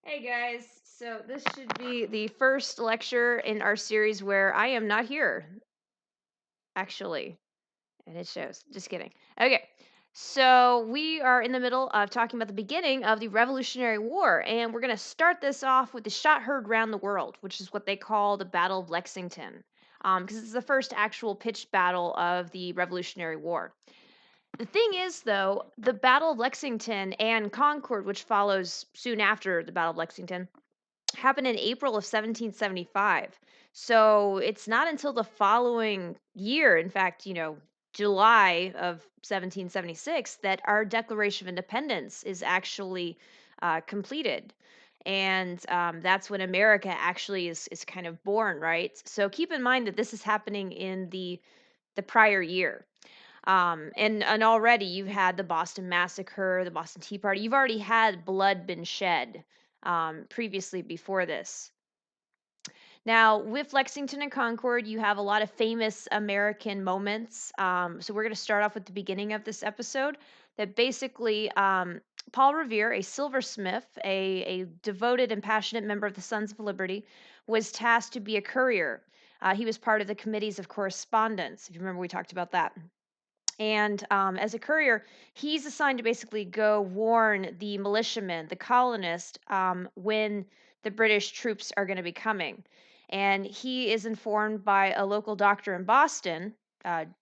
Hey guys, so this should be the first lecture in our series where I am not here, actually, and it shows. Just kidding. Okay, so we are in the middle of talking about the beginning of the Revolutionary War, and we're going to start this off with the shot heard round the world, which is what they call the Battle of Lexington, because it's the first actual pitched battle of the Revolutionary War. The thing is, though, the Battle of Lexington and Concord, which follows soon after the Battle of Lexington, happened in April of 1775. So it's not until the following year, in fact, July of 1776, that our Declaration of Independence is actually completed. And that's when America actually is kind of born, right? So keep in mind that this is happening in the prior year. And already you've had the Boston Massacre, the Boston Tea Party. You've already had blood been shed previously before this. Now, with Lexington and Concord, you have a lot of famous American moments. So we're going to start off with the beginning of this episode. That basically, Paul Revere, a silversmith, a devoted and passionate member of the Sons of Liberty, was tasked to be a courier. He was part of the committees of correspondence. If you remember, we talked about that. And as a courier, he's assigned to basically go warn the militiamen, the colonists, when the British troops are going to be coming. And he is informed by a local doctor in Boston,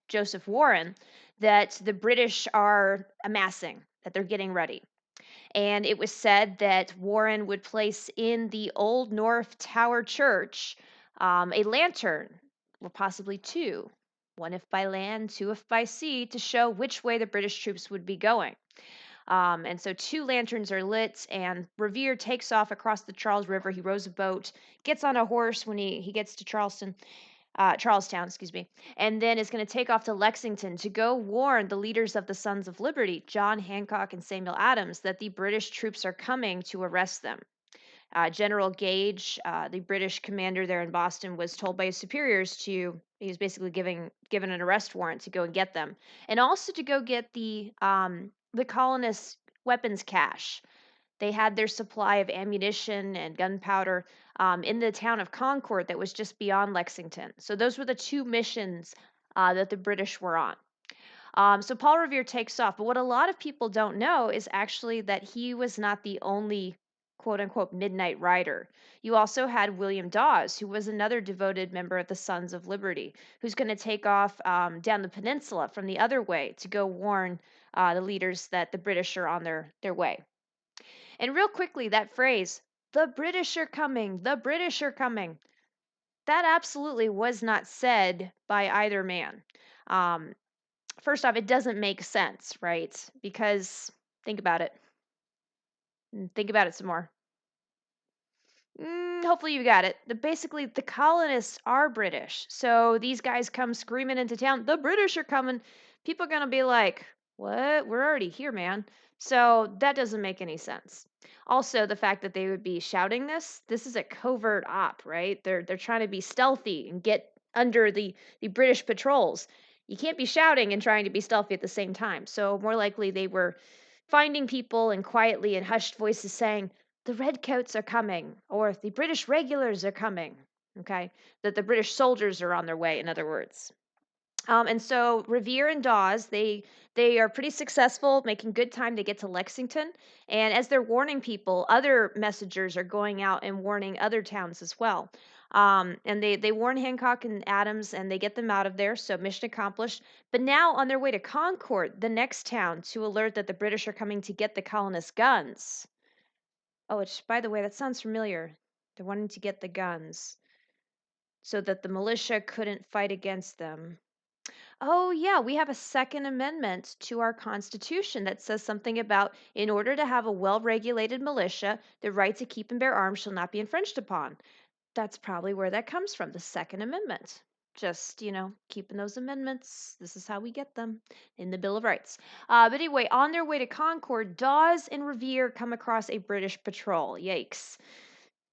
Joseph Warren, that the British are amassing, that they're getting ready. And it was said that Warren would place in the Old North Tower Church a lantern, or possibly two, one if by land, two if by sea, to show which way the British troops would be going. And so two lanterns are lit, and Revere takes off across the Charles River. He rows a boat, gets on a horse when he gets to Charlestown, excuse me, and then is going to take off to Lexington to go warn the leaders of the Sons of Liberty, John Hancock and Samuel Adams, that the British troops are coming to arrest them. General Gage, the British commander there in Boston, was told by his superiors he was basically given an arrest warrant to go and get them, and also to go get the colonists' weapons cache. They had their supply of ammunition and gunpowder in the town of Concord that was just beyond Lexington. So those were the two missions that the British were on. So Paul Revere takes off. But what a lot of people don't know is actually that he was not the only quote unquote midnight rider. You also had William Dawes, who was another devoted member of the Sons of Liberty, who's going to take off down the peninsula from the other way to go warn the leaders that the British are on their way. And real quickly, that phrase, the British are coming, the British are coming, that absolutely was not said by either man. Um, First off, it doesn't make sense, right? Because think about it. Think about it some more. Hopefully you got it. Basically, the colonists are British. So these guys come screaming into town, the British are coming. People are going to be like, what? We're already here, man. So that doesn't make any sense. Also, the fact that they would be shouting this is a covert op, right? They're trying to be stealthy and get under the British patrols. You can't be shouting and trying to be stealthy at the same time. So more likely they were finding people and quietly in hushed voices saying, the redcoats are coming, or the British regulars are coming. Okay, that the British soldiers are on their way, in other words. And so Revere and Dawes, they are pretty successful, making good time to get to Lexington. And as they're warning people, other messengers are going out and warning other towns as well. And they warn Hancock and Adams, and they get them out of there. So mission accomplished. But now on their way to Concord, the next town, to alert that the British are coming to get the colonists' guns. Oh, which, by the way, that sounds familiar. They're wanting to get the guns so that the militia couldn't fight against them. Oh, yeah, we have a Second Amendment to our Constitution that says something about in order to have a well regulated militia, the right to keep and bear arms shall not be infringed upon. That's probably where that comes from, the Second Amendment. Just, keeping those amendments. This is how we get them in the Bill of Rights. But anyway, on their way to Concord, Dawes and Revere come across a British patrol. Yikes.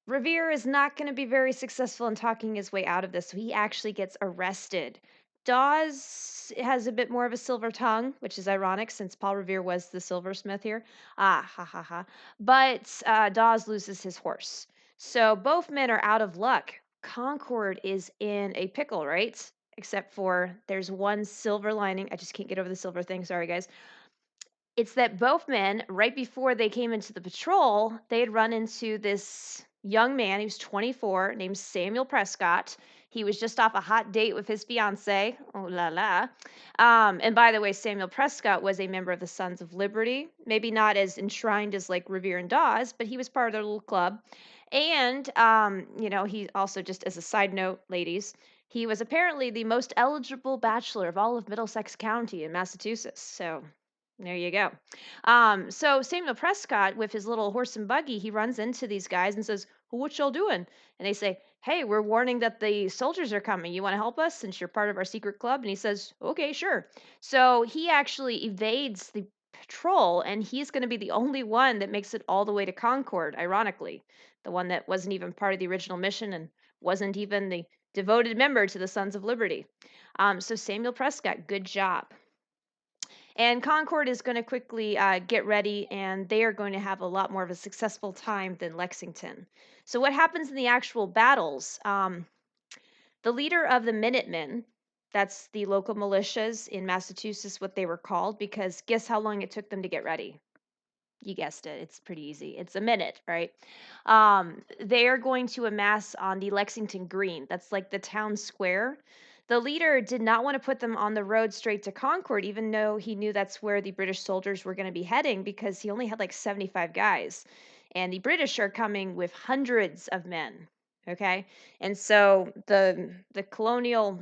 Revere is not going to be very successful in talking his way out of this, so he actually gets arrested. Dawes has a bit more of a silver tongue, which is ironic since Paul Revere was the silversmith here. Ah, ha ha ha. But Dawes loses his horse. So both men are out of luck. Concord is in a pickle, right? Except for there's one silver lining. I just can't get over the silver thing. Sorry, guys. It's that both men, right before they came into the patrol, they had run into this young man. He was 24, named Samuel Prescott. He was just off a hot date with his fiancee. Oh la la. And by the way, Samuel Prescott was a member of the Sons of Liberty. Maybe not as enshrined as like Revere and Dawes, but he was part of their little club. And, he also, just as a side note, ladies, he was apparently the most eligible bachelor of all of Middlesex County in Massachusetts. So there you go. So Samuel Prescott, with his little horse and buggy, he runs into these guys and says, "Well, what y'all doing?" And they say, "Hey, we're warning that the soldiers are coming. You want to help us since you're part of our secret club?" And he says, "Okay, sure." So he actually evades the patrol, and he's going to be the only one that makes it all the way to Concord, ironically. The one that wasn't even part of the original mission and wasn't even the devoted member to the Sons of Liberty. So Samuel Prescott, good job. And Concord is going to quickly get ready, and they are going to have a lot more of a successful time than Lexington. So, what happens in the actual battles? The leader of the Minutemen, that's the local militias in Massachusetts, what they were called, because guess how long it took them to get ready? You guessed it. It's pretty easy. It's a minute, right? They are going to amass on the Lexington Green. That's like the town square. The leader did not want to put them on the road straight to Concord, even though he knew that's where the British soldiers were going to be heading, because he only had like 75 guys. And the British are coming with hundreds of men. Okay. And so the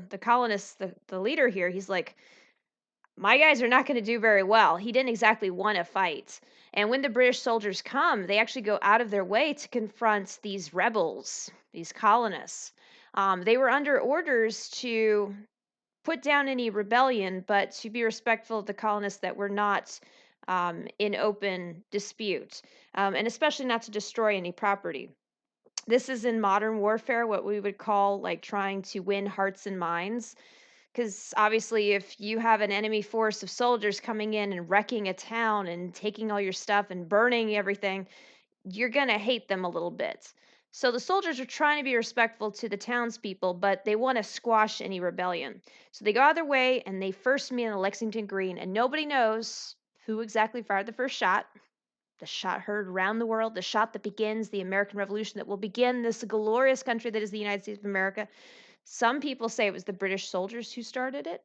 colonists, the leader here, he's like, my guys are not going to do very well. He didn't exactly want to fight. And when the British soldiers come, they actually go out of their way to confront these rebels, these colonists. They were under orders to put down any rebellion, but to be respectful of the colonists that were not in open dispute, and especially not to destroy any property. This is in modern warfare, what we would call like trying to win hearts and minds. Because obviously, if you have an enemy force of soldiers coming in and wrecking a town and taking all your stuff and burning everything, you're going to hate them a little bit. So the soldiers are trying to be respectful to the townspeople, but they want to squash any rebellion. So they go out of their way and they first meet on the Lexington Green, and nobody knows who exactly fired the first shot. The shot heard around the world, the shot that begins the American Revolution, that will begin this glorious country that is the United States of America. Some people say it was the British soldiers who started it.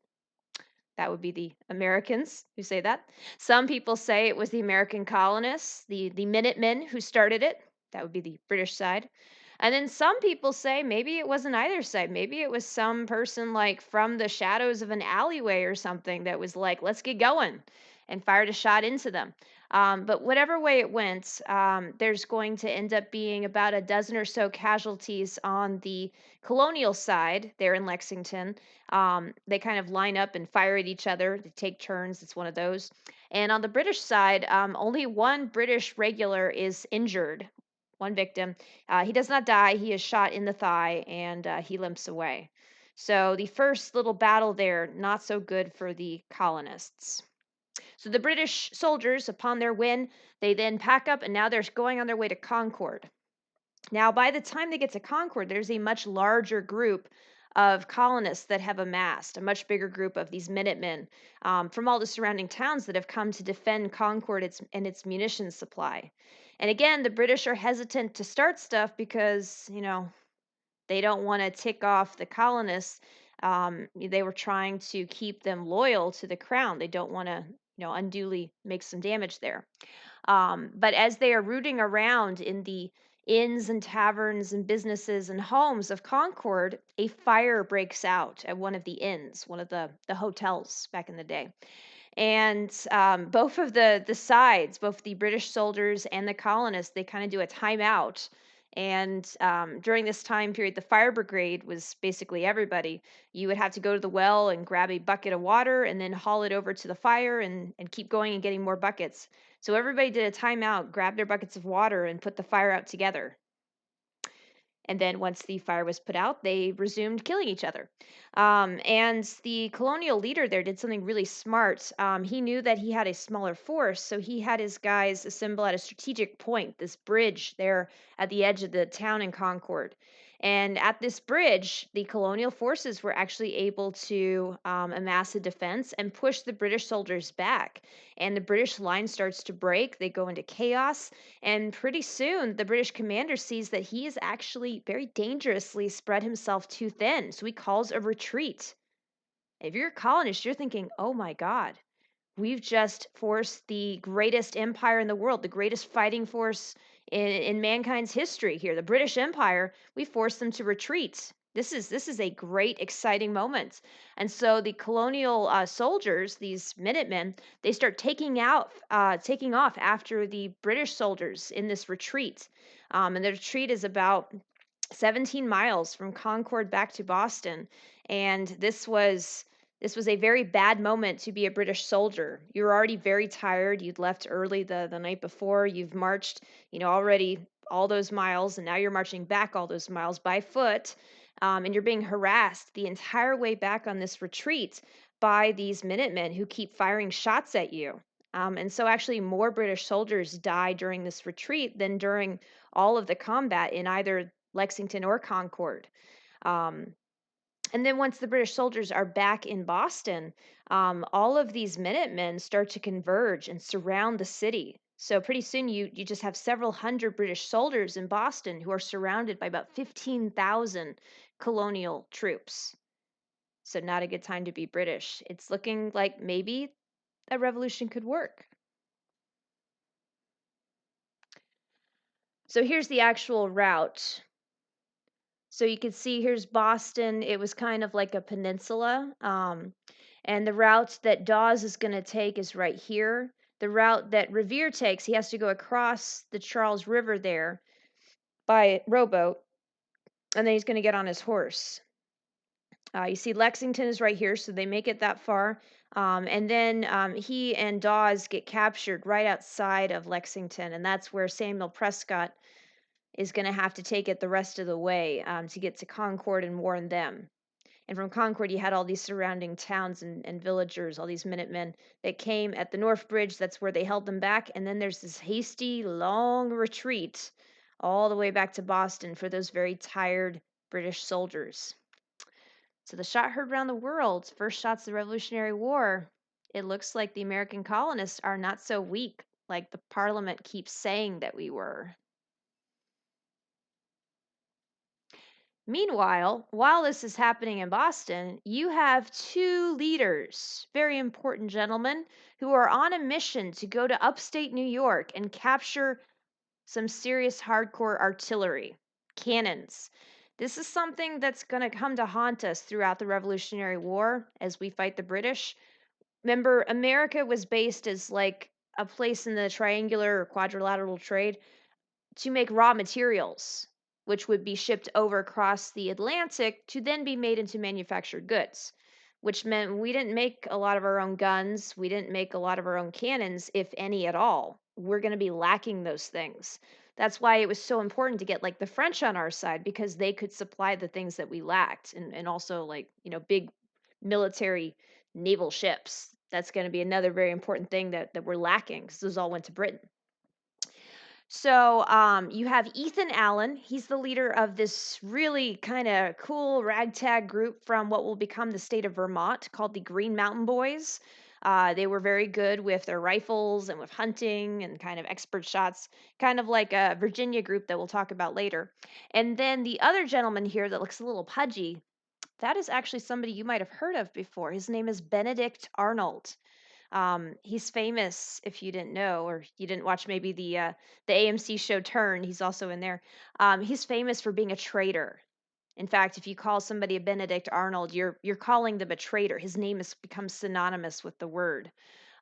That would be the Americans who say that. Some people say it was the American colonists, the Minutemen who started it. That would be the British side. And then some people say maybe it wasn't either side. Maybe it was some person like from the shadows of an alleyway or something that was like, let's get going, and fired a shot into them. But whatever way it went, there's going to end up being about a dozen or so casualties on the colonial side there in Lexington. They kind of line up and fire at each other. They take turns. It's one of those. And on the British side, only one British regular is injured, one victim. He does not die. He is shot in the thigh, and he limps away. So the first little battle there, not so good for the colonists. So the British soldiers, upon their win, they then pack up and now they're going on their way to Concord. Now, by the time they get to Concord, there's a much larger group of colonists that have amassed, a much bigger group of these Minutemen from all the surrounding towns that have come to defend Concord and its munitions supply. And again, the British are hesitant to start stuff because, they don't want to tick off the colonists. They were trying to keep them loyal to the crown. They don't want to, unduly make some damage there. But as they are rooting around in the inns and taverns and businesses and homes of Concord, a fire breaks out at one of the inns, one of the hotels back in the day. And both of the sides, both the British soldiers and the colonists, they kind of do a timeout. And during this time period, the fire brigade was basically everybody. You would have to go to the well and grab a bucket of water and then haul it over to the fire and keep going and getting more buckets. So everybody did a timeout, grabbed their buckets of water, and put the fire out together. And then once the fire was put out, they resumed killing each other. And the colonial leader there did something really smart. He knew that he had a smaller force, so he had his guys assemble at a strategic point, this bridge there at the edge of the town in Concord. And at this bridge, the colonial forces were actually able to amass a defense and push the British soldiers back. And the British line starts to break. They go into chaos, and pretty soon, the British commander sees that he has actually very dangerously spread himself too thin. So he calls a retreat. If you're a colonist, you're thinking, oh my God, we've just forced the greatest empire in the world, the greatest fighting force in mankind's history here, the British Empire. We forced them to retreat. This is a great, exciting moment. And so the colonial soldiers, these Minutemen, they start taking off after the British soldiers in this retreat. And the retreat is about 17 miles from Concord back to Boston. And this was a very bad moment to be a British soldier. You're already very tired. You'd left early the night before. You've marched, already all those miles, and now you're marching back all those miles by foot. And you're being harassed the entire way back on this retreat by these Minutemen who keep firing shots at you. And so, actually, more British soldiers die during this retreat than during all of the combat in either Lexington or Concord. Um, and then once the British soldiers are back in Boston, all of these Minutemen start to converge and surround the city. So pretty soon you just have several hundred British soldiers in Boston who are surrounded by about 15,000 colonial troops. So not a good time to be British. It's looking like maybe a revolution could work. So here's the actual route. So you can see here's Boston. It was kind of like a peninsula. And the route that Dawes is going to take is right here. The route that Revere takes, he has to go across the Charles River there by rowboat, and then he's going to get on his horse. You see, Lexington is right here, so they make it that far. And then he and Dawes get captured right outside of Lexington, and that's where Samuel Prescott is going to have to take it the rest of the way to get to Concord and warn them. And from Concord, you had all these surrounding towns and villagers, all these Minutemen that came at the North Bridge. That's where they held them back. And then there's this hasty, long retreat all the way back to Boston for those very tired British soldiers. So the shot heard around the world, first shots of the Revolutionary War. It looks like the American colonists are not so weak like the Parliament keeps saying that we were. Meanwhile, while this is happening in Boston, you have two leaders, very important gentlemen, who are on a mission to go to upstate New York and capture some serious hardcore artillery, cannons. This is something that's going to come to haunt us throughout the Revolutionary War as we fight the British. Remember, America was based as like a place in the triangular or quadrilateral trade to make raw materials, which would be shipped over across the Atlantic to then be made into manufactured goods, which meant we didn't make a lot of our own guns. We didn't make a lot of our own cannons, if any at all. We're going to be lacking those things. That's why it was so important to get like the French on our side because they could supply the things that we lacked and also like, big military naval ships. That's going to be another very important thing that we're lacking because those all went to Britain. So you have Ethan Allen. He's the leader of this really kind of cool ragtag group from what will become the state of Vermont called the Green Mountain Boys. They were very good with their rifles and with hunting and kind of expert shots, kind of like a Virginia group that we'll talk about later. And then the other gentleman here that looks a little pudgy, that is actually somebody you might have heard of before. His name is Benedict Arnold. He's famous if you didn't know, or you didn't watch maybe the AMC show Turn. He's also in there. He's famous for being a traitor. In fact, if you call somebody a Benedict Arnold, you're calling them a traitor. His name has become synonymous with the word.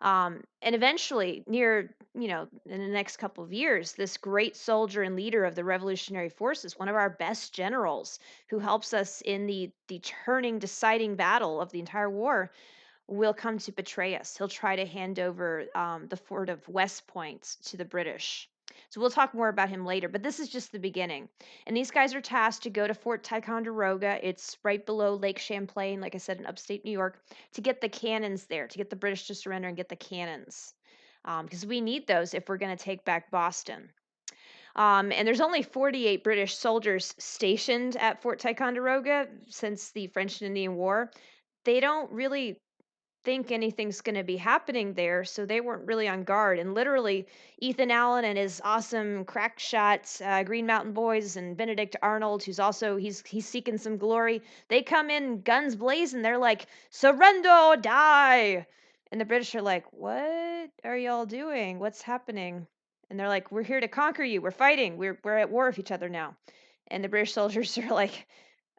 And eventually, in the next couple of years, this great soldier and leader of the Revolutionary Forces, one of our best generals, who helps us in the turning, deciding battle of the entire war, will come to betray us. He'll try to hand over the fort of West Point to the British. So we'll talk more about him later, but this is just the beginning. And these guys are tasked to go to Fort Ticonderoga. It's right below Lake Champlain, like I said, in upstate New York, to get the cannons there, to get the British to surrender and get the cannons. Because we need those if we're going to take back Boston. And there's only 48 British soldiers stationed at Fort Ticonderoga since the French and Indian War. They don't really think anything's going to be happening there, so they weren't really on guard. And literally, Ethan Allen and his awesome crack shots, Green Mountain Boys, and Benedict Arnold, who's also he's seeking some glory. They come in guns blazing. They're like, "Surrender or die!" And the British are like, "What are y'all doing? What's happening?" And they're like, "We're here to conquer you. We're fighting. We're at war with each other now." And the British soldiers are like,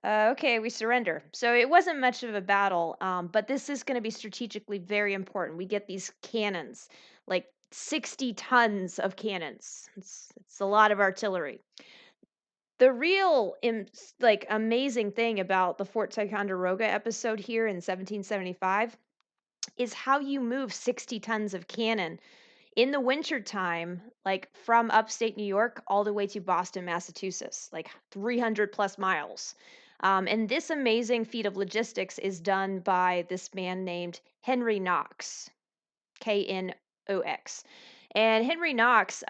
okay, we surrender. So it wasn't much of a battle, but this is going to be strategically very important. We get these cannons, like 60 tons of cannons. It's a lot of artillery. The real like amazing thing about the Fort Ticonderoga episode here in 1775 is how you move 60 tons of cannon in the wintertime, like from upstate New York all the way to Boston, Massachusetts, like 300 plus miles. And this amazing feat of logistics is done by this man named Henry Knox. Knox. And Henry Knox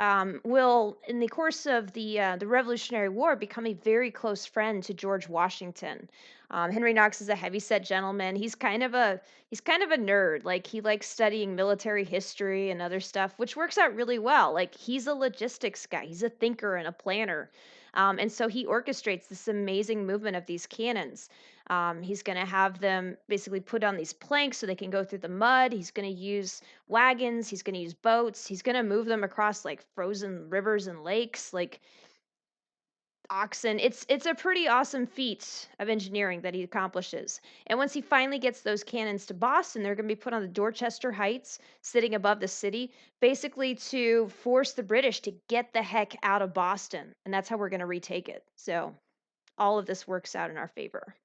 will, in the course of the Revolutionary War, become a very close friend to George Washington. Henry Knox is a heavyset gentleman. He's kind of a nerd. Like he likes studying military history and other stuff, which works out really well. Like he's a logistics guy. He's a thinker and a planner. And so he orchestrates this amazing movement of these cannons. He's going to have them basically put on these planks so they can go through the mud. He's going to use wagons. He's going to use boats. He's going to move them across like frozen rivers and lakes, like oxen. It's a pretty awesome feat of engineering that he accomplishes. And once he finally gets those cannons to Boston, they're going to be put on the Dorchester Heights, sitting above the city, basically to force the British to get the heck out of Boston. And that's how we're going to retake it. So all of this works out in our favor.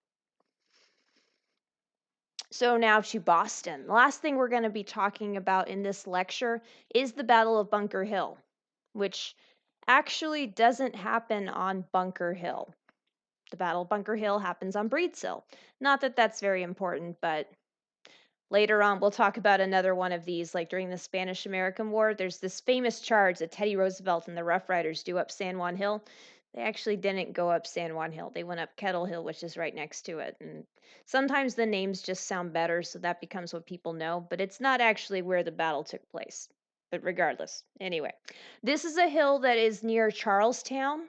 So now to Boston. The last thing we're going to be talking about in this lecture is the Battle of Bunker Hill, which actually doesn't happen on Bunker Hill. The Battle of Bunker Hill happens on Breed's Hill. Not that that's very important, but later on we'll talk about another one of these. Like during the Spanish American War, there's this famous charge that Teddy Roosevelt and the Rough Riders do up San Juan Hill. They actually didn't go up San Juan Hill. They went up Kettle Hill, which is right next to it. And sometimes the names just sound better, so that becomes what people know, but it's not actually where the battle took place. But regardless, anyway, this is a hill that is near Charlestown.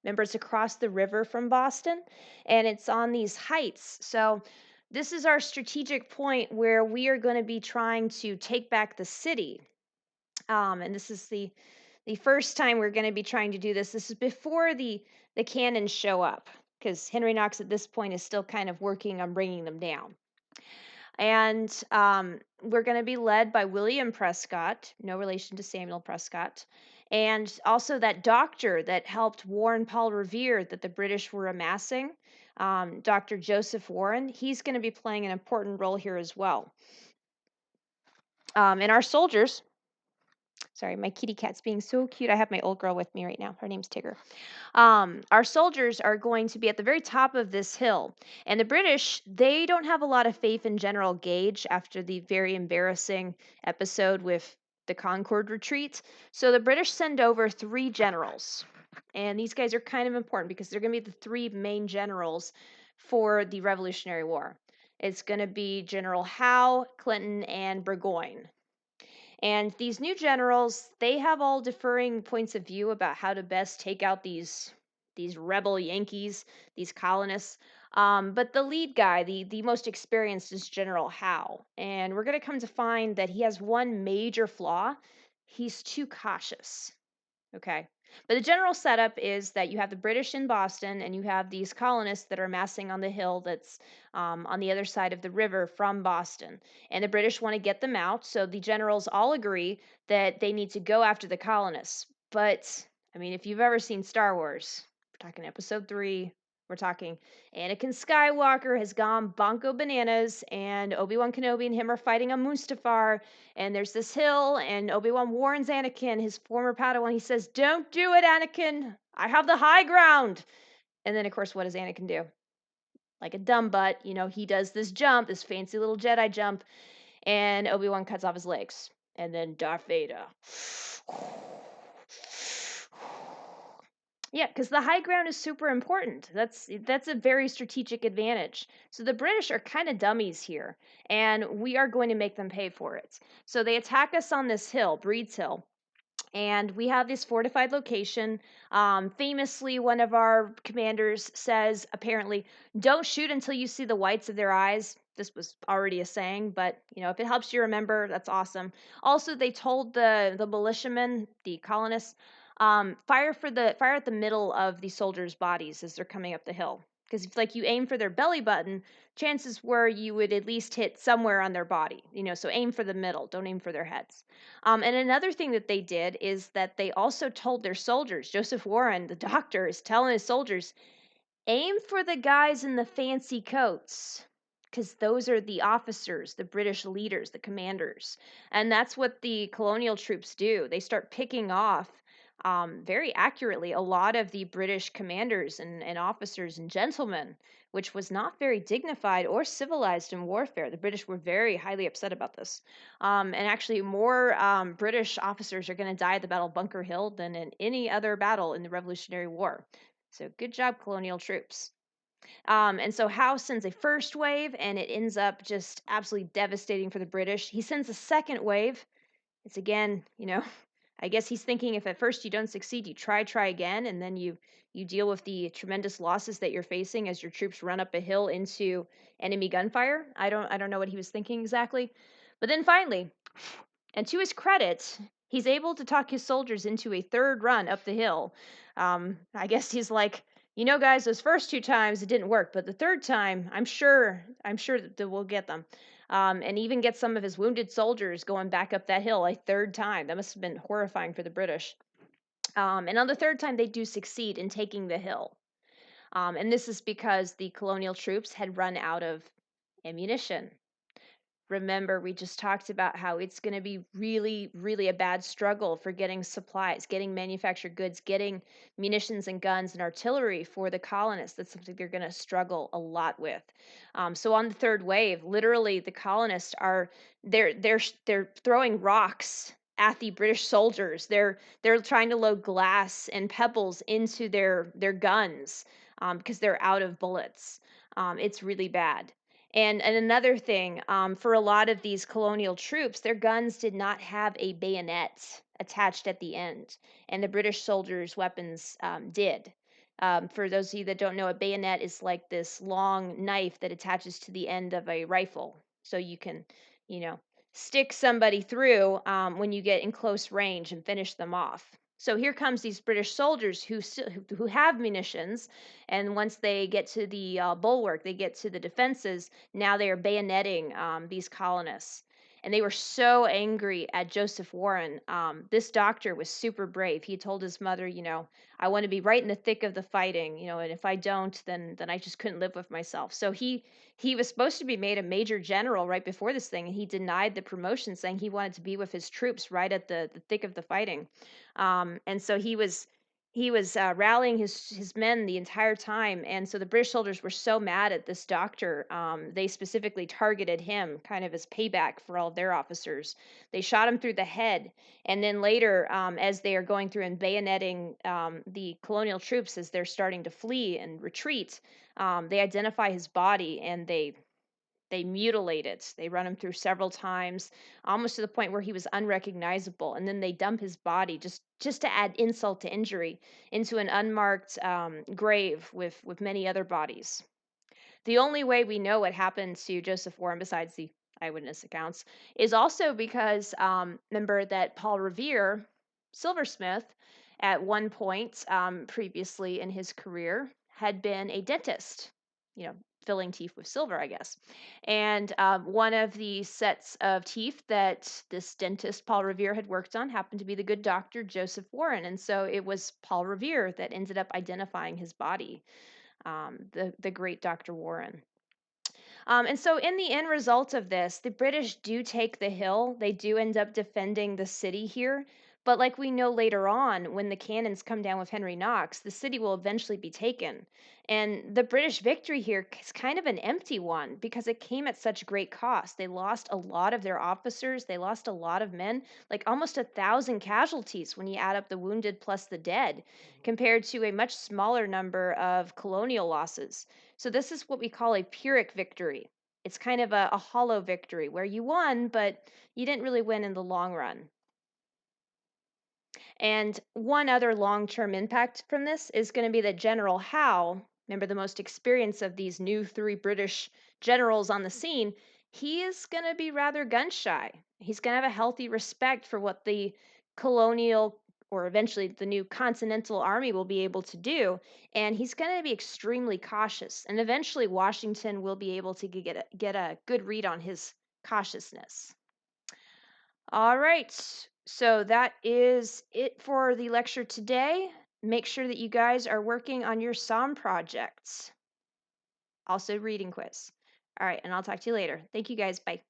Remember, it's across the river from Boston, and it's on these heights. So this is our strategic point where we are going to be trying to take back the city. And this is the first time we're going to be trying to do this. This is before the cannons show up, because Henry Knox at this point is still kind of working on bringing them down. And we're going to be led by William Prescott, no relation to Samuel Prescott, and also that doctor that helped warn Paul Revere that the British were amassing, Dr. Joseph Warren. He's going to be playing an important role here as well. And our soldiers, sorry, my kitty cat's being so cute. I have my old girl with me right now. Her name's Tigger. Our soldiers are going to be at the very top of this hill. And the British, they don't have a lot of faith in General Gage after the very embarrassing episode with the Concord retreat. So the British send over 3 generals. And these guys are kind of important because they're going to be the 3 main generals for the Revolutionary War. It's going to be General Howe, Clinton, and Burgoyne. And these new generals, they have all differing points of view about how to best take out these rebel Yankees, these colonists. But the lead guy, the most experienced, is General Howe. And we're going to come to find that he has one major flaw. He's too cautious. Okay. But the general setup is that you have the British in Boston and you have these colonists that are massing on the hill that's on the other side of the river from Boston. And the British want to get them out. So the generals all agree that they need to go after the colonists. But, I mean, if you've ever seen Star Wars, we're talking episode 3, We're talking Anakin Skywalker has gone bonko bananas, and Obi-Wan Kenobi and him are fighting on Mustafar, and there's this hill, and Obi-Wan warns Anakin, his former Padawan. He says, "Don't do it, Anakin. I have the high ground." And then, of course, what does Anakin do? Like a dumb butt, he does this jump, this fancy little Jedi jump, and Obi-Wan cuts off his legs. And then Darth Vader. Yeah, because the high ground is super important. That's a very strategic advantage. So the British are kind of dummies here, and we are going to make them pay for it. So they attack us on this hill, Breed's Hill, and we have this fortified location. Famously, one of our commanders says, apparently, "Don't shoot until you see the whites of their eyes." This was already a saying, but if it helps you remember, that's awesome. Also, they told the militiamen, the colonists, fire at the middle of the soldiers' bodies as they're coming up the hill. Because if like you aim for their belly button, chances were you would at least hit somewhere on their body. So aim for the middle. Don't aim for their heads. And another thing that they did is that they also told their soldiers, Joseph Warren, the doctor, is telling his soldiers, aim for the guys in the fancy coats, because those are the officers, the British leaders, the commanders. And that's what the colonial troops do. They start picking off very accurately a lot of the British commanders and officers and gentlemen, which was not very dignified or civilized in warfare. The British were very highly upset about this. And actually, more British officers are going to die at the Battle of Bunker Hill than in any other battle in the Revolutionary War. So good job, colonial troops. And so Howe sends a first wave, and it ends up just absolutely devastating for the British. He sends a second wave. It's again, I guess he's thinking if at first you don't succeed, you try again, and then you deal with the tremendous losses that you're facing as your troops run up a hill into enemy gunfire. I don't know what he was thinking exactly. But then finally, and to his credit, he's able to talk his soldiers into a third run up the hill. I guess he's like, guys, those first two times it didn't work, but the third time, I'm sure that we'll get them. And even get some of his wounded soldiers going back up that hill a third time. That must have been horrifying for the British. And on the third time, they do succeed in taking the hill. And this is because the colonial troops had run out of ammunition. Remember, we just talked about how it's going to be really, really a bad struggle for getting supplies, getting manufactured goods, getting munitions and guns and artillery for the colonists. That's something they're going to struggle a lot with. So on the third wave, literally, the colonists are they're throwing rocks at the British soldiers. They're trying to load glass and pebbles into their guns because they're out of bullets. It's really bad. And another thing, for a lot of these colonial troops, their guns did not have a bayonet attached at the end, and the British soldiers' weapons did. For those of you that don't know, a bayonet is like this long knife that attaches to the end of a rifle, so you can, you know, stick somebody through when you get in close range and finish them off. So here comes these British soldiers who have munitions, and once they get to the bulwark, they get to the defenses. Now they are bayoneting these colonists. And they were so angry at Joseph Warren. This doctor was super brave. He told his mother, I want to be right in the thick of the fighting, and if I don't, then I just couldn't live with myself. So he was supposed to be made a major general right before this thing, and he denied the promotion, saying he wanted to be with his troops right at the thick of the fighting. And so he was rallying his men the entire time, and so the British soldiers were so mad at this doctor. They specifically targeted him, kind of as payback for all of their officers. They shot him through the head, and then later, as they are going through and bayoneting the colonial troops as they're starting to flee and retreat, they identify his body and they mutilate it. They run him through several times, almost to the point where he was unrecognizable, and then they dump his body just to add insult to injury into an unmarked grave with many other bodies. The only way we know what happened to Joseph Warren, besides the eyewitness accounts, is also because remember that Paul Revere, silversmith, at one point previously in his career, had been a dentist, you know, filling teeth with silver, I guess. And one of the sets of teeth that this dentist, Paul Revere, had worked on happened to be the good doctor Joseph Warren. And so it was Paul Revere that ended up identifying his body. the great Dr. Warren. And so, in the end result of this, the British do take the hill. They do end up defending the city here. But, like we know later on, when the cannons come down with Henry Knox, the city will eventually be taken. And the British victory here is kind of an empty one because it came at such great cost. They lost a lot of their officers, they lost a lot of men, like almost 1,000 casualties when you add up the wounded plus the dead, compared to a much smaller number of colonial losses. So this is what we call a Pyrrhic victory. It's kind of a hollow victory where you won, but you didn't really win in the long run. And one other long term impact from this is going to be that General Howe, remember the most experienced of these new three British generals on the scene, he is going to be rather gun shy. He's going to have a healthy respect for what the colonial or eventually the new continental army will be able to do. And he's going to be extremely cautious. And eventually, Washington will be able to get a good read on his cautiousness. All right. So that is it for the lecture today. Make sure that you guys are working on your SOM projects. Also, reading quiz. All right. And I'll talk to you later. Thank you guys. Bye.